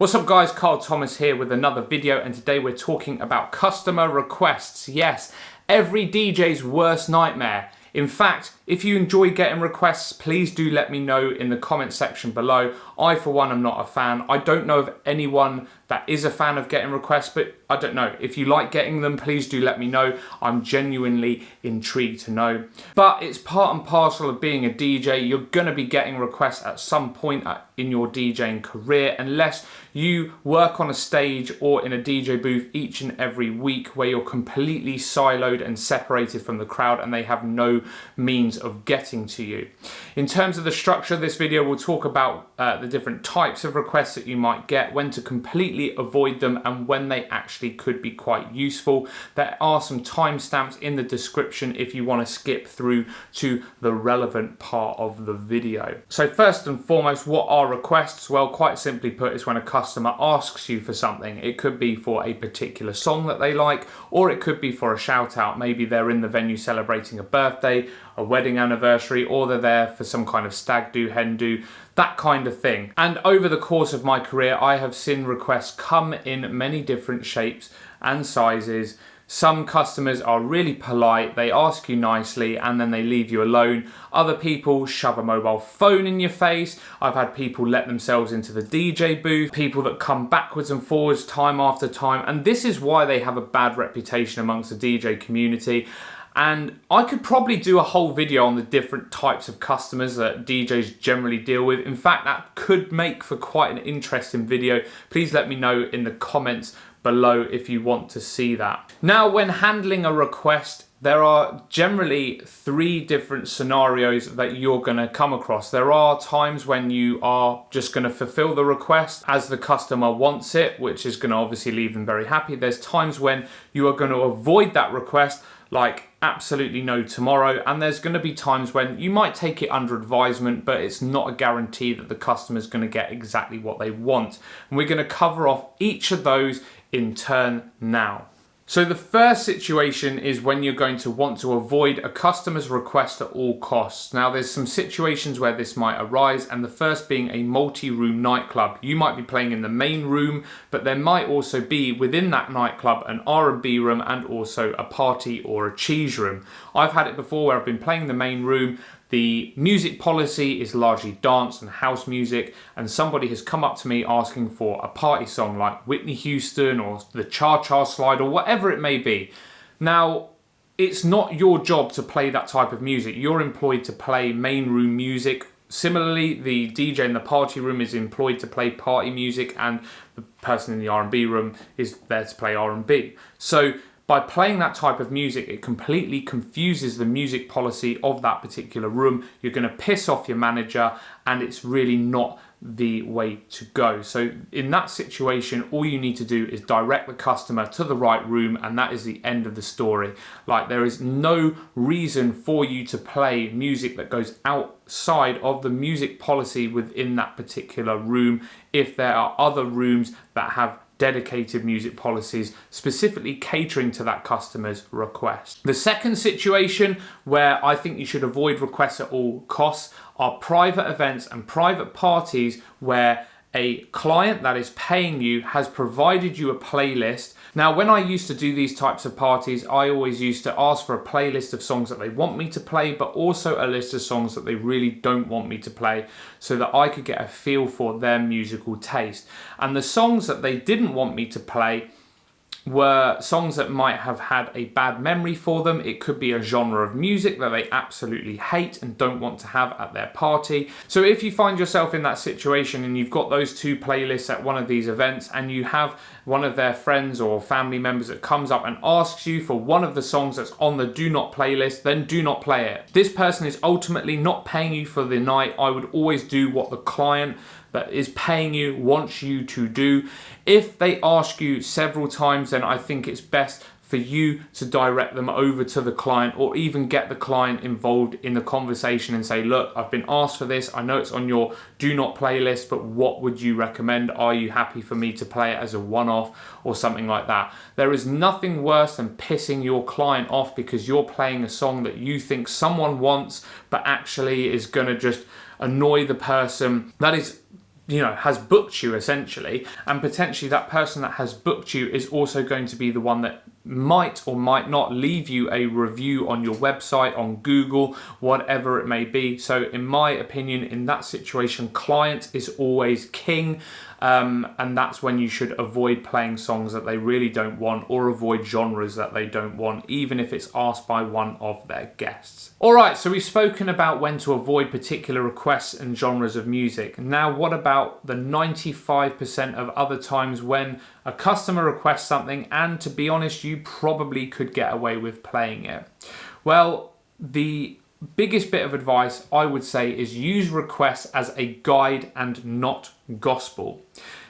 What's up guys, Karl Thomas here with another video, and today we're talking about customer requests. Yes, every DJ's worst nightmare. In fact, if you enjoy getting requests, please do let me know in the comment section below. I, for one, am not a fan. I don't know of anyone that is a fan of getting requests, but I don't know. If you like getting them, please do let me know. I'm genuinely intrigued to know. But it's part and parcel of being a DJ. You're gonna be getting requests at some point in your DJing career, unless you work on a stage or in a DJ booth each and every week where you're completely siloed and separated from the crowd and they have no means of getting to you. In terms of the structure of this video, we'll talk about the different types of requests that you might get, when to completely avoid them, and when they actually could be quite useful. There are some timestamps in the description if you want to skip through to the relevant part of the video. So first and foremost, what are requests? Well, quite simply put, it's when a customer asks you for something. It could be for a particular song that they like, or it could be for a shout out. Maybe they're in the venue celebrating a birthday, a wedding anniversary, or they're there for some kind of stag do, hen do, that kind of thing. And over the course of my career, I have seen requests come in many different shapes and sizes. Some customers are really polite, they ask you nicely, and then they leave you alone. Other people shove a mobile phone in your face. I've had people let themselves into the DJ booth, people that come backwards and forwards time after time, and this is why they have a bad reputation amongst the DJ community. And I could probably do a whole video on the different types of customers that DJs generally deal with. In fact, that could make for quite an interesting video. Please let me know in the comments below if you want to see that. Now, when handling a request, there are generally three different scenarios that you're going to come across. There are times when you are just going to fulfill the request as the customer wants it, which is going to obviously leave them very happy. There's times when you are going to avoid that request like absolutely no tomorrow, and there's going to be times when you might take it under advisement, but it's not a guarantee that the customer's going to get exactly what they want. And we're going to cover off each of those in turn now. So the first situation is when you're going to want to avoid a customer's request at all costs. Now, there's some situations where this might arise, and the first being a multi-room nightclub. You might be playing in the main room, but there might also be within that nightclub an R&B room and also a party or a cheese room. I've had it before where I've been playing the main room. The music policy is largely dance and house music, and somebody has come up to me asking for a party song like Whitney Houston or the Cha Cha Slide or whatever it may be. Now, it's not your job to play that type of music. You're employed to play main room music. Similarly, the DJ in the party room is employed to play party music, and the person in the R&B room is there to play R&B. So by playing that type of music, it completely confuses the music policy of that particular room. You're going to piss off your manager, and it's really not the way to go. So in that situation, all you need to do is direct the customer to the right room, and that is the end of the story. Like, there is no reason for you to play music that goes outside of the music policy within that particular room if there are other rooms that have dedicated music policies specifically catering to that customer's request. The second situation where I think you should avoid requests at all costs are private events and private parties where a client that is paying you has provided you a playlist. Now, when I used to do these types of parties, I always used to ask for a playlist of songs that they want me to play, but also a list of songs that they really don't want me to play, so that I could get a feel for their musical taste. And the songs that they didn't want me to play were songs that might have had a bad memory for them. It could be a genre of music that they absolutely hate and don't want to have at their party. So if you find yourself in that situation and you've got those two playlists at one of these events, and you have one of their friends or family members that comes up and asks you for one of the songs that's on the do not playlist, then do not play it. This person is ultimately not paying you for the night. I would always do what the client that is paying you wants you to do. If they ask you several times, then I think it's best for you to direct them over to the client, or even get the client involved in the conversation and say, look, I've been asked for this. I know it's on your do not playlist, but what would you recommend? Are you happy for me to play it as a one-off or something like that? There is nothing worse than pissing your client off because you're playing a song that you think someone wants, but actually is gonna just annoy the person. That is has booked you essentially, and potentially that person that has booked you is also going to be the one that might or might not leave you a review on your website, on Google, whatever it may be. So in my opinion, in that situation, client is always king. And that's when you should avoid playing songs that they really don't want, or avoid genres that they don't want, even if it's asked by one of their guests. All right, so we've spoken about when to avoid particular requests and genres of music. Now, what about the 95% of other times when a customer requests something and, to be honest, you probably could get away with playing it? Well, the biggest bit of advice I would say is use requests as a guide and not gospel.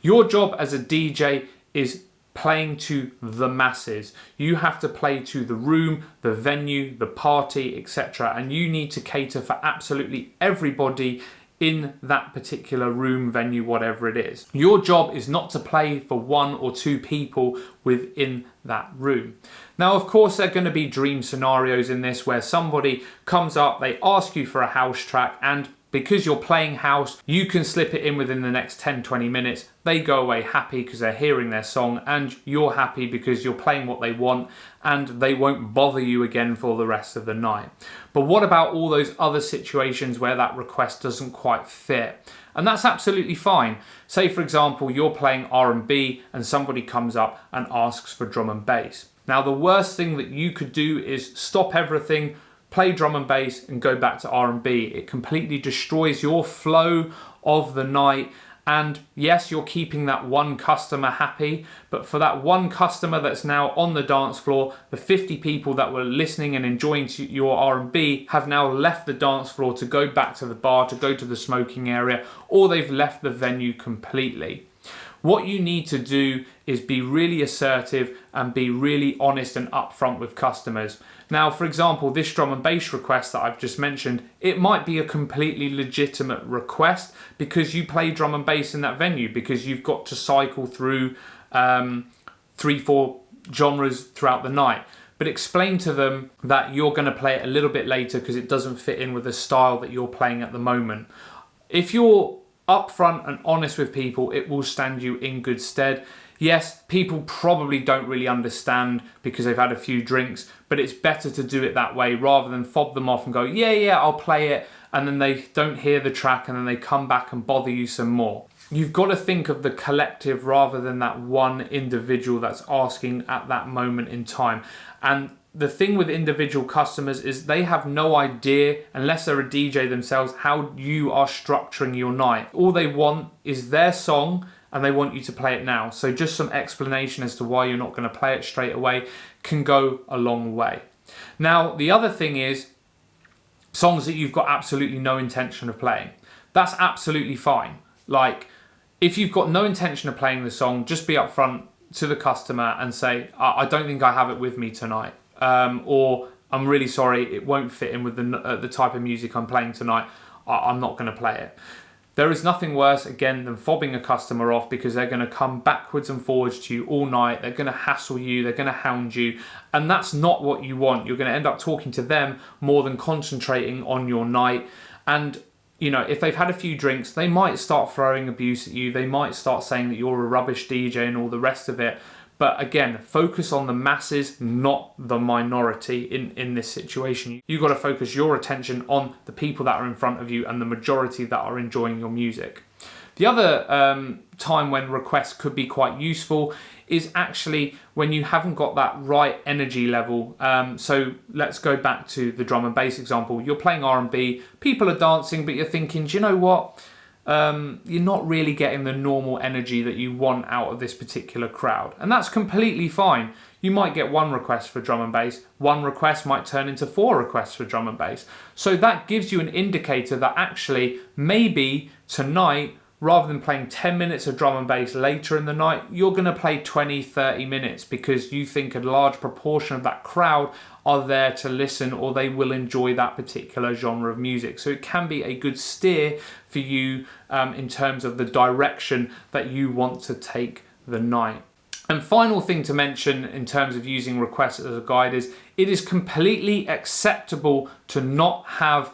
Your job as a DJ is playing to the masses. You have to play to the room, the venue, the party, etc. And you need to cater for absolutely everybody in that particular room, venue, whatever it is. Your job is not to play for one or two people within that room. Now, of course, there are going to be dream scenarios in this where somebody comes up, they ask you for a house track, and because you're playing house, you can slip it in within the next 10-20 minutes. They go away happy because they're hearing their song, and you're happy because you're playing what they want, and they won't bother you again for the rest of the night. But what about all those other situations where that request doesn't quite fit? And that's absolutely fine. Say, for example, you're playing R&B and somebody comes up and asks for drum and bass. Now, the worst thing that you could do is stop everything, play drum and bass, and go back to R&B. It completely destroys your flow of the night. And yes, you're keeping that one customer happy, but for that one customer that's now on the dance floor, the 50 people that were listening and enjoying your R&B have now left the dance floor to go back to the bar, to go to the smoking area, or they've left the venue completely. What you need to do is be really assertive and be really honest and upfront with customers. Now, for example, this drum and bass request that I've just mentioned, it might be a completely legitimate request because you play drum and bass in that venue, because you've got to cycle through 3-4 genres throughout the night. But explain to them that you're going to play it a little bit later because it doesn't fit in with the style that you're playing at the moment. If you're upfront and honest with people, it will stand you in good stead. Yes, people probably don't really understand because they've had a few drinks, but it's better to do it that way rather than fob them off and go, yeah, I'll play it, and then they don't hear the track and then they come back and bother you some more. You've got to think of the collective rather than that one individual that's asking at that moment in time. And the thing with individual customers is they have no idea, unless they're a DJ themselves, how you are structuring your night. All they want is their song and they want you to play it now. So just some explanation as to why you're not going to play it straight away can go a long way. Now, the other thing is songs that you've got absolutely no intention of playing. That's absolutely fine. Like, if you've got no intention of playing the song, just be upfront to the customer and say, I don't think I have it with me tonight. Or I'm really sorry, it won't fit in with the type of music I'm playing tonight. I'm not going to play it. There is nothing worse, again, than fobbing a customer off because they're going to come backwards and forwards to you all night. They're going to hassle you. They're going to hound you. And that's not what you want. You're going to end up talking to them more than concentrating on your night. And, you know, if they've had a few drinks, they might start throwing abuse at you. They might start saying that you're a rubbish DJ and all the rest of it. But again, focus on the masses, not the minority in this situation. You've got to focus your attention on the people that are in front of you and the majority that are enjoying your music. The other time when requests could be quite useful is actually when you haven't got that right energy level. So let's go back to the drum and bass example. You're playing R&B, people are dancing, but you're thinking, do you know what? You're not really getting the normal energy that you want out of this particular crowd. And that's completely fine. You might get one request for drum and bass. One request might turn into 4 requests for drum and bass. So that gives you an indicator that actually maybe tonight, rather than playing 10 minutes of drum and bass later in the night, you're going to play 20, 30 minutes because you think a large proportion of that crowd are there to listen, or they will enjoy that particular genre of music. So it can be a good steer for you in terms of the direction that you want to take the night. And final thing to mention in terms of using requests as a guide is it is completely acceptable to not have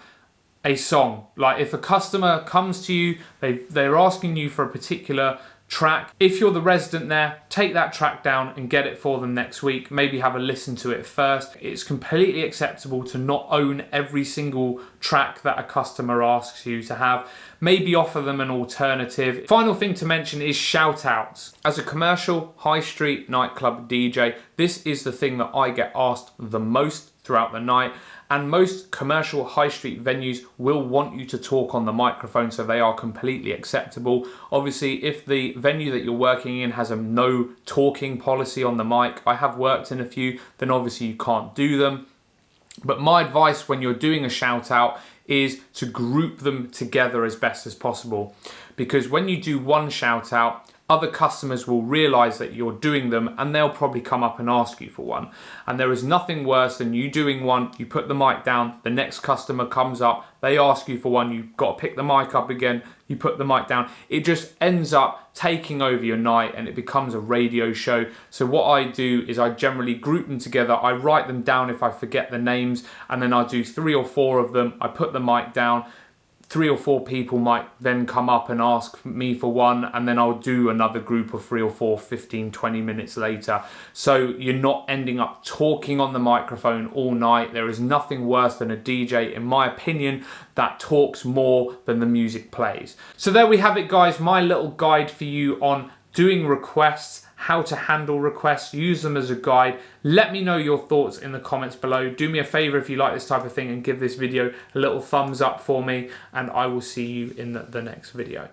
a song. Like if a customer comes to you, they're asking you for a particular track. If you're the resident there, take that track down and get it for them next week. Maybe have a listen to it first. It's completely acceptable to not own every single track that a customer asks you to have. Maybe offer them an alternative. Final thing to mention is shout-outs. As a commercial high street nightclub DJ, this is the thing that I get asked the most throughout the night. And most commercial high street venues will want you to talk on the microphone, so they are completely acceptable. Obviously, if the venue that you're working in has a no talking policy on the mic, I have worked in a few, then obviously you can't do them. But my advice when you're doing a shout out is to group them together as best as possible. Because when you do one shout out, other customers will realize that you're doing them and they'll probably come up and ask you for one. And there is nothing worse than you doing one, you put the mic down, the next customer comes up, they ask you for one, you've got to pick the mic up again, you put the mic down. It just ends up taking over your night and it becomes a radio show. So what I do is I generally group them together. I write them down if I forget the names, and then I'll do 3 or 4 of them. I put the mic down. 3 or 4 people might then come up and ask me for one, and then I'll do another group of 3 or 4, 15, 20 minutes later. So you're not ending up talking on the microphone all night. There is nothing worse than a DJ, in my opinion, that talks more than the music plays. So there we have it, guys, my little guide for you on doing requests, how to handle requests, use them as a guide. Let me know your thoughts in the comments below. Do me a favor if you like this type of thing and give this video a little thumbs up for me, and I will see you in the next video.